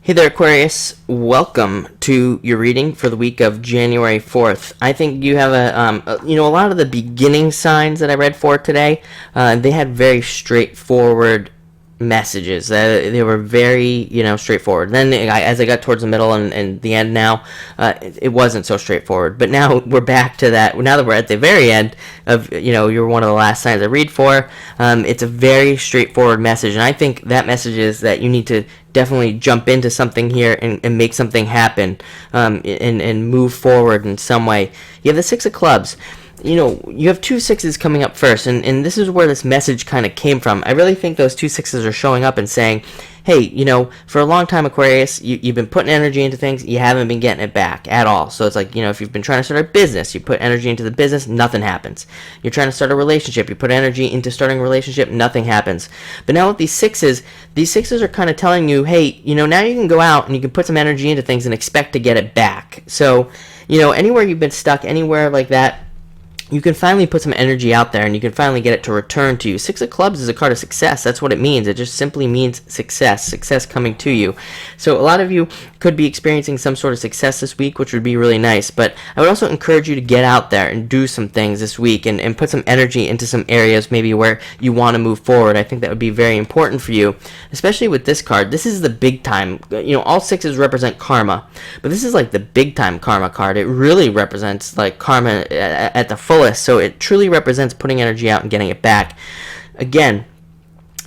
Hey there, Aquarius. Welcome to your reading for the week of January 4th. I think you have a lot of the beginning signs that I read for today, they had very straightforward messages. They were very, straightforward. Then as I got towards the middle and the end now, it wasn't so straightforward. But now we're back to that. Now that we're at the very end of, you're one of the last signs I read for, it's a very straightforward message. And I think that message is that you need to definitely jump into something here and make something happen, and move forward in some way. You have the Six of Clubs. You have two sixes coming up first, and this is where this message kind of came from. I really think those two sixes are showing up and saying, hey, for a long time, Aquarius, you've been putting energy into things, you haven't been getting it back at all. So it's like, if you've been trying to start a business, you put energy into the business, nothing happens. You're trying to start a relationship, you put energy into starting a relationship, nothing happens. But now with these sixes are kind of telling you, hey, now you can go out and you can put some energy into things and expect to get it back. So, anywhere you've been stuck, anywhere like that, you can finally put some energy out there and you can finally get it to return to you. Six of Clubs is a card of success. That's what it means. It just simply means success coming to you. So a lot of you could be experiencing some sort of success this week, which would be really nice. But I would also encourage you to get out there and do some things this week and put some energy into some areas maybe where you want to move forward. I think that would be very important for you, especially with this card. This is the big time. All sixes represent karma, but this is like the big time karma card. It really represents like karma at the fullest. So it truly represents putting energy out and getting it back. Again,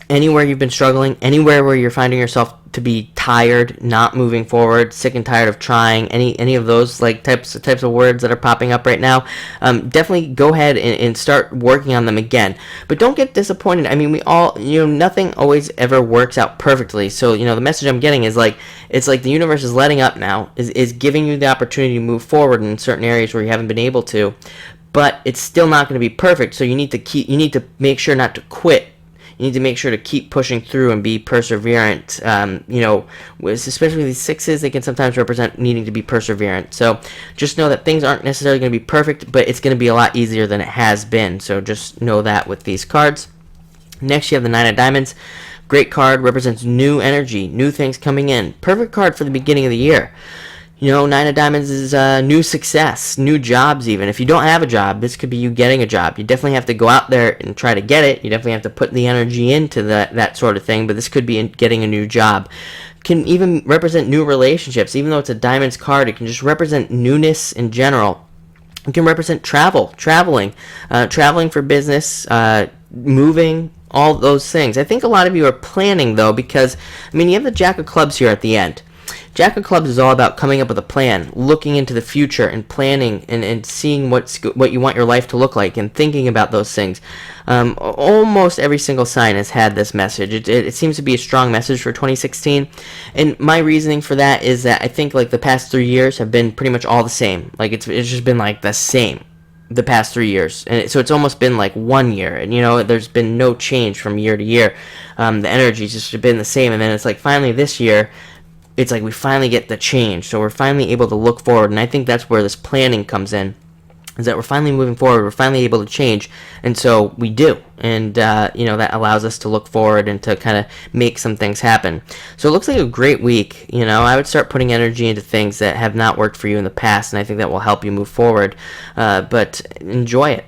anywhere you've been struggling, anywhere where you're finding yourself to be tired, not moving forward, sick and tired of trying, any of those like types of words that are popping up right now, definitely go ahead and start working on them again. But don't get disappointed. I mean, we all, nothing always ever works out perfectly. So, the message I'm getting is like, it's like the universe is letting up now, is giving you the opportunity to move forward in certain areas where you haven't been able to. But it's still not going to be perfect, so you need to make sure not to quit. You need to make sure to keep pushing through and be perseverant. Especially these sixes, they can sometimes represent needing to be perseverant. So just know that things aren't necessarily going to be perfect, but it's going to be a lot easier than it has been. So just know that with these cards. Next, you have the Nine of Diamonds. Great card, represents new energy, new things coming in. Perfect card for the beginning of the year. Nine of Diamonds is new success, new jobs even. If you don't have a job, this could be you getting a job. You definitely have to go out there and try to get it. You definitely have to put the energy into that sort of thing, but this could be in getting a new job. Can even represent new relationships. Even though it's a Diamonds card, it can just represent newness in general. It can represent traveling for business, moving, all those things. I think a lot of you are planning, though, because, you have the Jack of Clubs here at the end. Jack of Clubs is all about coming up with a plan, looking into the future and planning and seeing what you want your life to look like and thinking about those things. Almost every single sign has had this message. It seems to be a strong message for 2016. And my reasoning for that is that I think like the past 3 years have been pretty much all the same. Like it's just been like the same the past 3 years. And so it's almost been like 1 year. And there's been no change from year to year. The energy's just been the same. And then it's like finally this year, it's like we finally get the change, so we're finally able to look forward, and I think that's where this planning comes in, is that we're finally moving forward, we're finally able to change, and so we do, and that allows us to look forward and to kind of make some things happen. So it looks like a great week. I would start putting energy into things that have not worked for you in the past, and I think that will help you move forward, but enjoy it.